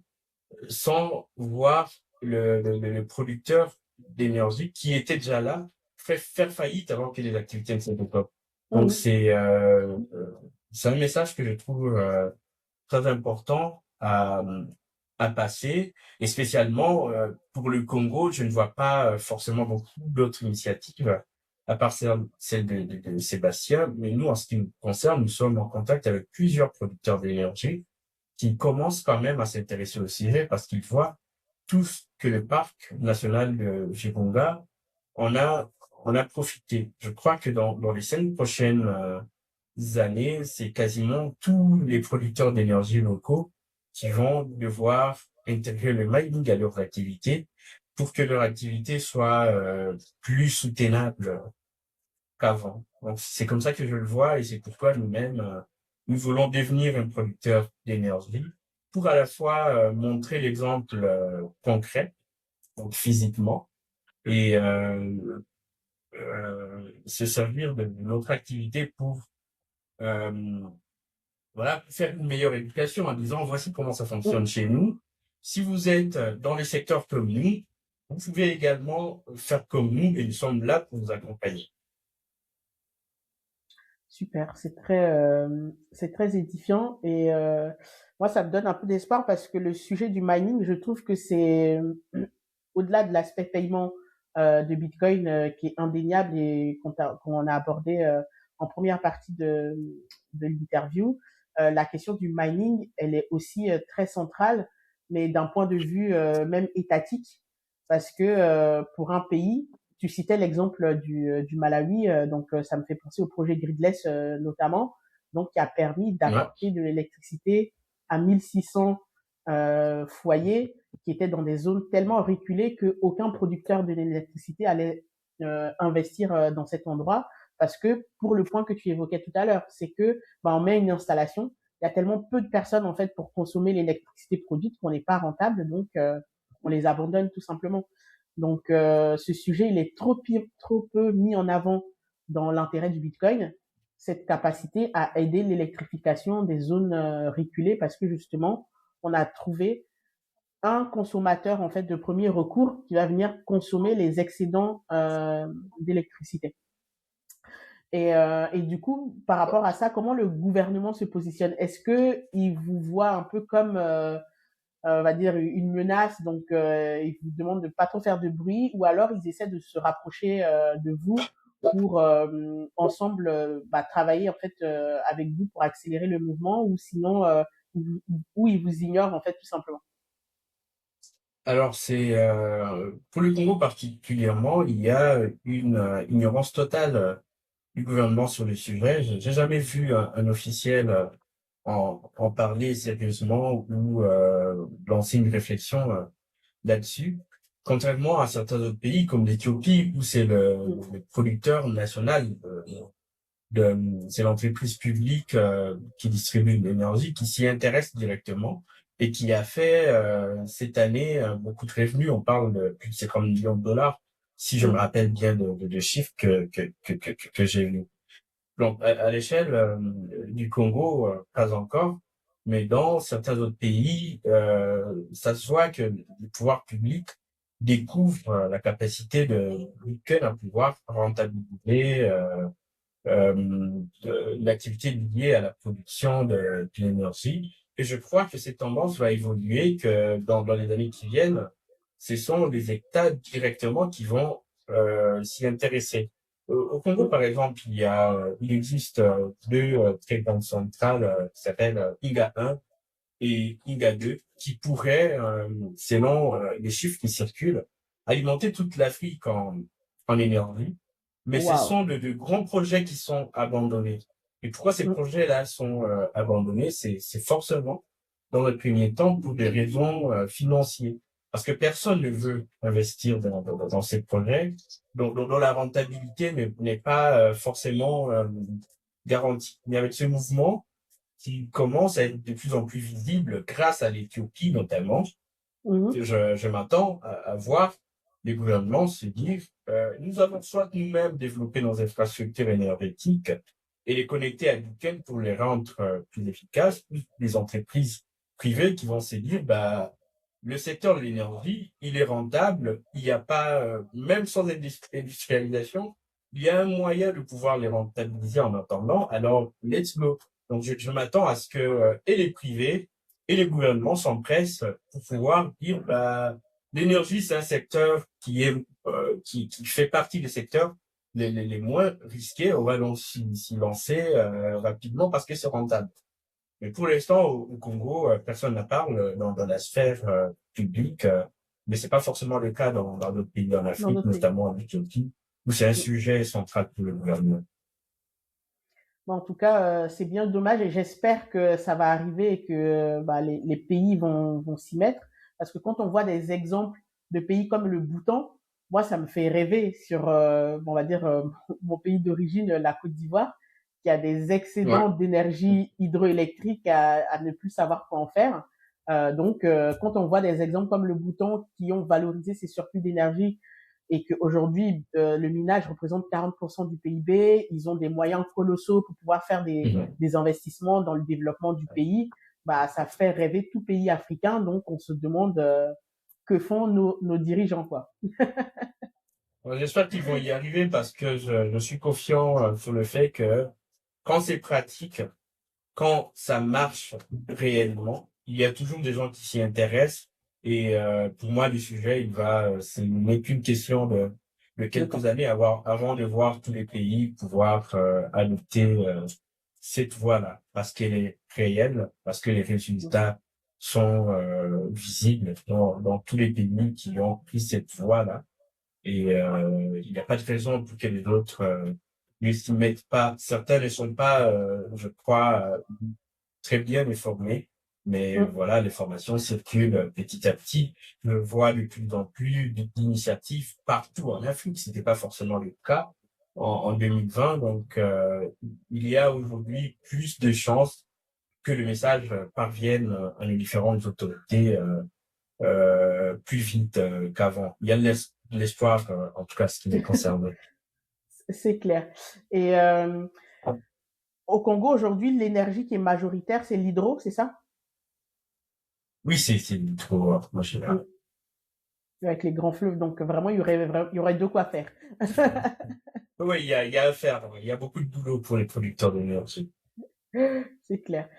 sans voir le producteur d'énergie qui était déjà là faire faillite avant que les activités ne se développent. Donc Mhm. c'est un message que je trouve très important à passer et spécialement pour le Congo, je ne vois pas forcément beaucoup d'autres initiatives à part celle de Sébastien, mais nous en ce qui nous concerne, nous sommes en contact avec plusieurs producteurs d'énergie qui commencent quand même à s'intéresser au sujet parce qu'ils voient tout ce que le parc national de Virunga en a, en a profité. Je crois que dans les 5 prochaines années, c'est quasiment tous les producteurs d'énergie locaux qui vont devoir intégrer le mining à leurs activités pour que leur activité soit plus soutenable qu'avant. Donc c'est comme ça que je le vois et c'est pourquoi nous-mêmes, nous voulons devenir un producteur d'énergie pour à la fois montrer l'exemple concret, donc physiquement, et se servir de notre activité pour voilà, faire une meilleure éducation en disant voici comment ça fonctionne chez nous. Si vous êtes dans les secteurs comme nous, vous pouvez également faire comme nous et nous sommes là pour vous accompagner. Super, c'est très édifiant et moi ça me donne un peu d'espoir parce que le sujet du mining, je trouve que c'est au-delà de l'aspect paiement de Bitcoin qui est indéniable et qu'on a abordé en première partie de l'interview, la question du mining, elle est aussi très centrale, mais d'un point de vue même étatique, parce que pour un pays, tu citais l'exemple du Malawi, donc ça me fait penser au projet Gridless notamment, donc qui a permis Ouais. d'apporter de l'électricité à 1600 foyers qui étaient dans des zones tellement reculées qu'aucun producteur de l'électricité allait investir dans cet endroit. Parce que pour le point que tu évoquais tout à l'heure, c'est que on met une installation, il y a tellement peu de personnes en fait pour consommer l'électricité produite qu'on n'est pas rentable, donc on les abandonne tout simplement. Donc ce sujet, il est trop peu mis en avant dans l'intérêt du Bitcoin, cette capacité à aider l'électrification des zones reculées parce que justement, on a trouvé un consommateur en fait de premier recours qui va venir consommer les excédents d'électricité. Et du coup, par rapport à ça, comment le gouvernement se positionne? Est-ce que il vous voit un peu comme, on va dire, une menace, donc ils vous demandent de pas trop faire de bruit, ou alors ils essaient de se rapprocher de vous pour ensemble travailler en fait avec vous pour accélérer le mouvement, ou sinon, ou ils vous ignorent en fait tout simplement. Alors c'est pour le Congo particulièrement, il y a une ignorance totale du gouvernement sur le sujet. J'ai jamais vu un officiel en parler sérieusement ou lancer une réflexion là-dessus. Contrairement à certains autres pays comme l'Éthiopie, où c'est Mm. le producteur national, c'est l'entreprise publique qui distribue l'énergie, qui s'y intéresse directement et qui a fait cette année beaucoup de revenus. On parle de plus de 50 millions de dollars, si je me Mm. rappelle bien de chiffres que j'ai vus. Donc, à l'échelle du Congo, pas encore, mais dans certains autres pays, ça se voit que le pouvoir public découvre la capacité de week-end à pouvoir rentabiliser l'activité liée à la production de l'énergie. Et je crois que cette tendance va évoluer, que dans les années qui viennent, ce sont les États directement qui vont s'y intéresser. Au Congo, Mm. par exemple, il existe deux très grandes centrales qui s'appellent IGA 1 et IGA 2, qui pourraient, selon les chiffres qui circulent, alimenter toute l'Afrique en énergie. Mais ce Waouh. sont de grands projets qui sont abandonnés. Et pourquoi ces Mm. projets-là sont abandonnés? C'est forcément, dans le premier temps, pour des raisons financières. Parce que personne ne veut investir dans ces projets dont la rentabilité n'est pas forcément garantie. Mais avec ce mouvement, qui commence à être de plus en plus visible grâce à l'Éthiopie notamment. Mhm. Je m'attends à voir les gouvernements se dire, nous allons soit nous-mêmes développer nos infrastructures énergétiques et les connecter à l'ICANN pour les rendre plus efficaces, ou des entreprises privées qui vont se dire, bah, le secteur de l'énergie, il est rentable, il n'y a pas, même sans industrialisation, il y a un moyen de pouvoir les rentabiliser en attendant, alors let's go. Donc je m'attends à ce que et les privés et les gouvernements s'empressent pour pouvoir dire bah, l'énergie c'est un secteur qui fait partie des secteurs les moins risqués. On va donc s'y lancer rapidement parce que c'est rentable. Mais pour l'instant au Congo personne n'en parle dans la sphère publique, mais c'est pas forcément le cas dans d'autres pays en Dans Afrique, d'autres pays. notamment en Éthiopie, où c'est un Mm. sujet central pour le gouvernement. Bon, en tout cas, c'est bien dommage et j'espère que ça va arriver et que bah, les pays vont s'y mettre. Parce que quand on voit des exemples de pays comme le Bhoutan, moi, ça me fait rêver sur, on va dire, mon pays d'origine, la Côte d'Ivoire, qui a des excédents Ouais. d'énergie hydroélectrique à ne plus savoir quoi en faire. Donc, quand on voit des exemples comme le Bhoutan qui ont valorisé ces surplus d'énergie et qu'aujourd'hui, le minage représente 40% du PIB, ils ont des moyens colossaux pour pouvoir faire Mhm. des investissements dans le développement du pays, bah, ça fait rêver tout pays africain. Donc, on se demande que font nos dirigeants, quoi. J'espère qu'ils vont y arriver parce que je suis confiant sur le fait que quand c'est pratique, quand ça marche réellement, il y a toujours des gens qui s'y intéressent. Et pour moi, le sujet, ce n'est qu'une question de Le quelques temps. années avant de voir tous les pays pouvoir adopter cette voie-là, parce qu'elle est réelle, parce que les résultats sont visibles dans tous les pays qui ont pris cette voie-là. Et il n'y a pas de raison pour que les autres ne s'y mettent pas. Certains ne sont pas, je crois, très bien informés, mais Mm. voilà, les formations circulent petit à petit. Je vois de plus en plus d'initiatives partout en Afrique. C'était pas forcément le cas en 2020. Donc, il y a aujourd'hui plus de chances que le message parvienne à nos différentes autorités plus vite qu'avant. Il y a de l'espoir, en tout cas, ce qui me concerne. C'est clair. Et au Congo, aujourd'hui, l'énergie qui est majoritaire, c'est l'hydro, c'est ça? Oui, c'est trop, moi, je sais Mm. pas. Avec les grands fleuves. Donc, vraiment, il y aurait de quoi faire. Oui, il y a à faire. Il y a beaucoup de boulot pour les producteurs d'énergie. C'est clair.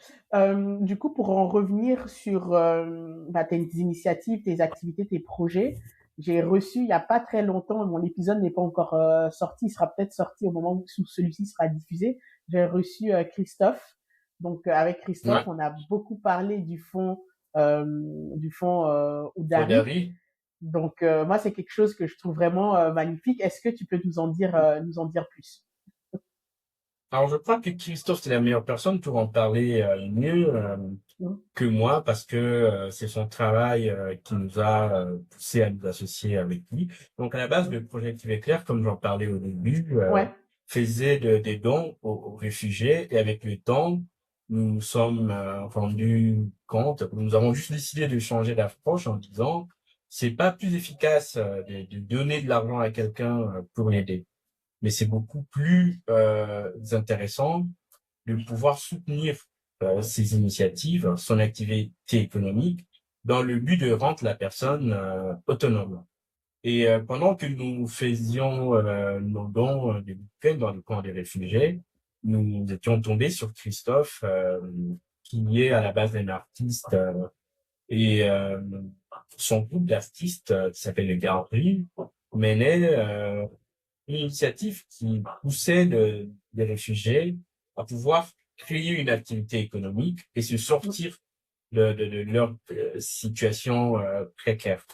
Du coup, pour en revenir sur bah, tes initiatives, tes activités, tes projets, j'ai reçu il n'y a pas très longtemps, mon épisode n'est pas encore sorti, il sera peut-être sorti au moment où celui-ci sera diffusé. J'ai reçu Christophe. Donc, avec Christophe, Ouais. on a beaucoup parlé du fonds Oudari. Rodari. Donc, moi, c'est quelque chose que je trouve vraiment magnifique. Est-ce que tu peux nous en dire plus? Alors, je crois que Christophe, c'est la meilleure personne pour en parler mieux Mm. que moi parce que c'est son travail qui nous a poussé à nous associer avec lui. Donc, à la base, le projet Active Clair, comme j'en parlais au début, Ouais, faisait des dons aux réfugiés et avec le temps, nous nous sommes rendus compte, nous avons juste décidé de changer d'approche en disant, c'est pas plus efficace de donner de l'argent à quelqu'un pour l'aider, mais c'est beaucoup plus intéressant de pouvoir soutenir ces initiatives, son activité économique, dans le but de rendre la personne autonome. Et pendant que nous faisions nos dons de week-end dans le camp des réfugiés, nous étions tombés sur Christophe, qui est à la base un artiste, et son groupe d'artistes, qui s'appelle le Garderie, menait une initiative qui poussait des réfugiés à pouvoir créer une activité économique et se sortir de leur situation précaire.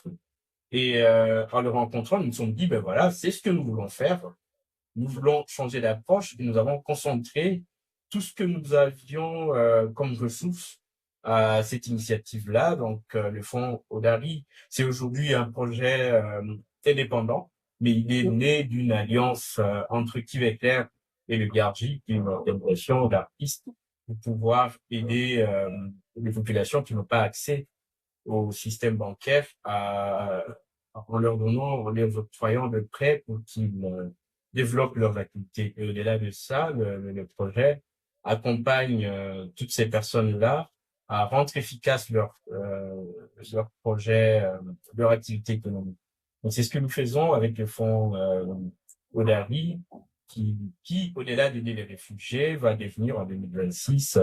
Et en le rencontrant, nous nous sommes dit, ben voilà, c'est ce que nous voulons faire. Nous voulons changer d'approche et nous avons concentré tout ce que nous avions comme ressources à cette initiative-là. Donc, le fonds Odari, c'est aujourd'hui un projet indépendant, mais il est mm, né d'une alliance entre Québec et le Gargi, qui est une organisation d'artistes, pour pouvoir aider les populations qui n'ont pas accès au système bancaire en leur donnant, en leur octroyant de prêts pour qu'ils développent leurs activités. Et au-delà de ça, le projet accompagne toutes ces personnes-là à rendre efficace leur projet, leur activité économique. Donc, c'est ce que nous faisons avec le fonds Odari, qui, au-delà d'aider les réfugiés, va devenir en 2026,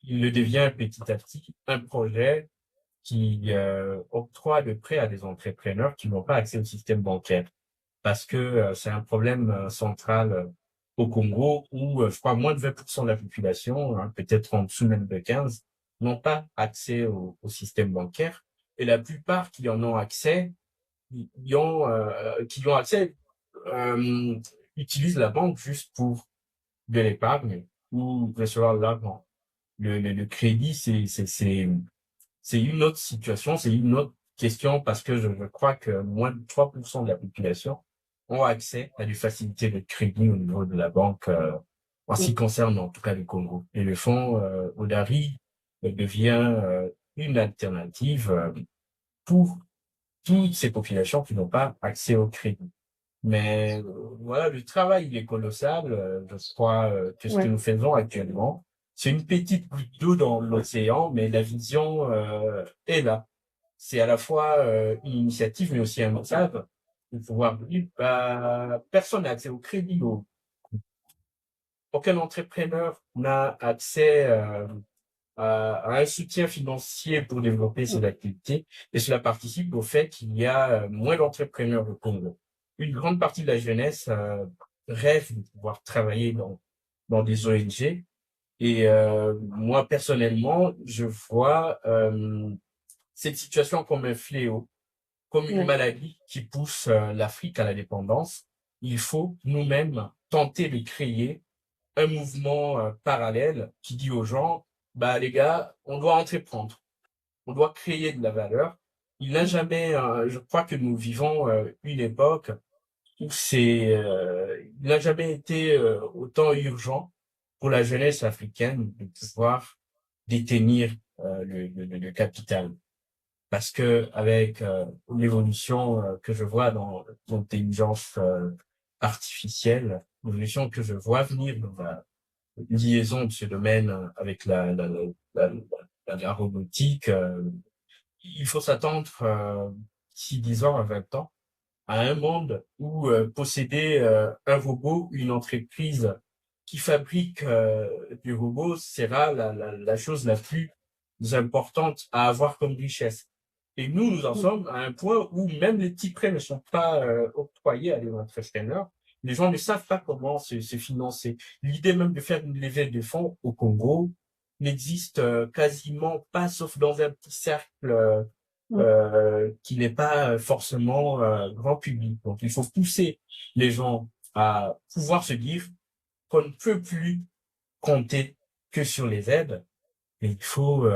il le devient petit à petit un projet qui octroie de prêts à des entrepreneurs qui n'ont pas accès au système bancaire. Parce que c'est un problème central au Congo où, je crois, moins de 20% de la population, hein, peut-être en dessous même de 15, n'ont pas accès au système bancaire. Et la plupart qui en ont accès, qui y ont accès, euh, utilisent la banque juste pour de l'épargne ou recevoir de l'argent. Le crédit, c'est une autre situation, c'est une autre question parce que je crois que moins de 3% de la population ont accès à des facilités de crédit au niveau de la banque, en ce qui mm. concerne en tout cas le Congo. Et le fonds Odari devient une alternative pour toutes ces populations qui n'ont pas accès au crédit. Mais voilà, le travail il est colossal. Je crois que ce que Ouais. nous faisons actuellement, c'est une petite goutte d'eau dans l'océan, mais la vision est là. C'est à la fois une initiative, mais aussi un message de pouvoir dire, bah, personne n'a accès au crédit. Aucun entrepreneur n'a accès à un soutien financier pour développer ses Mm. activités et cela participe au fait qu'il y a moins d'entrepreneurs au Congo. Une grande partie de la jeunesse rêve de pouvoir travailler dans des ONG et moi personnellement, je vois cette situation comme un fléau, comme une Ouais. maladie qui pousse l'Afrique à la dépendance. Il faut nous-mêmes tenter de créer un mouvement parallèle qui dit aux gens, bah les gars, on doit entreprendre, on doit créer de la valeur. Il n'a jamais, je crois que nous vivons une époque où il n'a jamais été autant urgent pour la jeunesse africaine de pouvoir détenir le capital. Parce que avec l'évolution que je vois dans l'intelligence artificielle, l'évolution que je vois venir dans la liaison de ce domaine avec la robotique, il faut s'attendre d'ici 10 ans à 20 ans à un monde où posséder un robot, une entreprise qui fabrique du robot sera la chose la plus importante à avoir comme richesse. Et nous en Mm. sommes à un point où même les petits prêts ne sont pas octroyés à des entrepreneurs. Les gens ne savent pas comment se financer. L'idée même de faire une levée de fonds au Congo n'existe quasiment pas, sauf dans un petit cercle Mm. qui n'est pas forcément grand public. Donc, il faut pousser les gens à pouvoir se dire, qu'on ne peut plus compter que sur les aides. Et il faut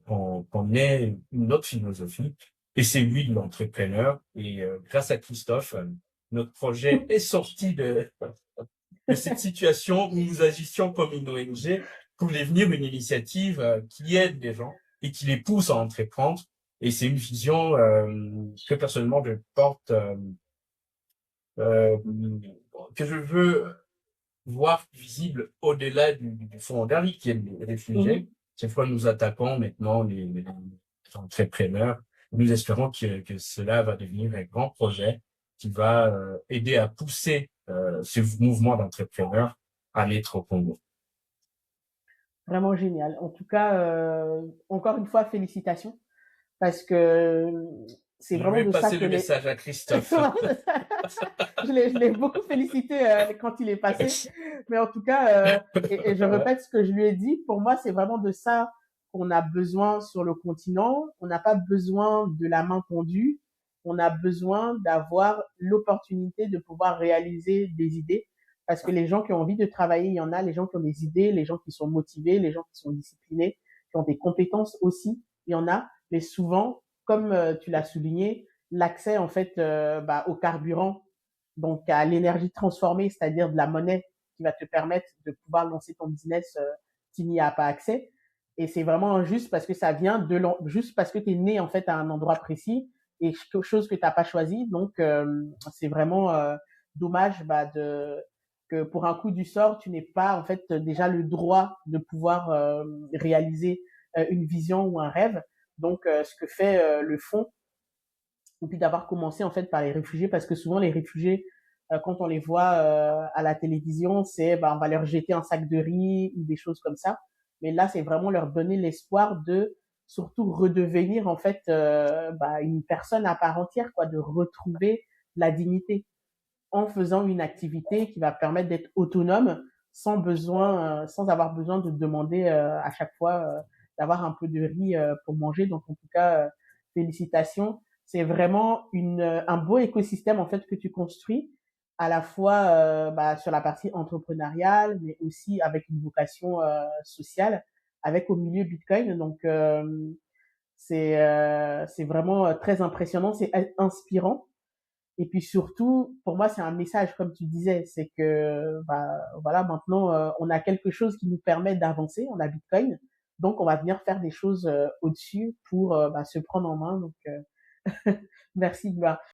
qu'on ait une autre philosophie. Et c'est lui de l'entrepreneur. Et grâce à Christophe, notre projet est sorti de cette situation où nous agissions comme une ONG pour devenir une initiative qui aide les gens et qui les pousse à entreprendre. Et c'est une vision que personnellement je porte, euh, que je veux voir visible au-delà du fond dernier qui est les Mhm. réfugiés. Cette fois, nous attaquons maintenant les entrepreneurs. Nous espérons que cela va devenir un grand projet qui va aider à pousser ce mouvement d'entrepreneurs à naître au Congo. Vraiment génial. En tout cas, encore une fois, félicitations parce que c'est Je vraiment vais de ça passer que le les... message à Christophe. je l'ai beaucoup félicité quand il est passé. Mais en tout cas, et je répète ce que je lui ai dit, pour moi, c'est vraiment de ça qu'on a besoin sur le continent. On n'a pas besoin de la main tendue. On a besoin d'avoir l'opportunité de pouvoir réaliser des idées. Parce que les gens qui ont envie de travailler, il y en a, les gens qui ont des idées, les gens qui sont motivés, les gens qui sont disciplinés, qui ont des compétences aussi, il y en a. Mais souvent, comme tu l'as souligné, l'accès en fait au carburant, donc à l'énergie transformée, c'est-à-dire de la monnaie qui va te permettre de pouvoir lancer ton business, tu n'y as pas accès. Et c'est vraiment injuste parce que ça vient juste parce que tu es né en fait à un endroit précis et quelque chose que tu n'as pas choisi. Donc c'est vraiment dommage que pour un coup du sort, tu n'aies pas en fait déjà le droit de pouvoir réaliser une vision ou un rêve. Donc ce que fait le fonds, et puis d'avoir commencé en fait par les réfugiés, parce que souvent les réfugiés, quand on les voit à la télévision, c'est on va leur jeter un sac de riz ou des choses comme ça. Mais là, c'est vraiment leur donner l'espoir de surtout redevenir en fait une personne à part entière, quoi, de retrouver la dignité en faisant une activité qui va permettre d'être autonome sans avoir besoin de demander à chaque fois d'avoir un peu de riz pour manger. Donc en tout cas, félicitations. C'est vraiment un beau écosystème en fait que tu construis à la fois sur la partie entrepreneuriale, mais aussi avec une vocation sociale, avec au milieu Bitcoin. Donc c'est vraiment très impressionnant, c'est inspirant. Et puis surtout, pour moi, c'est un message, comme tu disais, c'est que voilà, maintenant, on a quelque chose qui nous permet d'avancer, on a Bitcoin, donc on va venir faire des choses au-dessus pour se prendre en main. Donc, merci Gloire.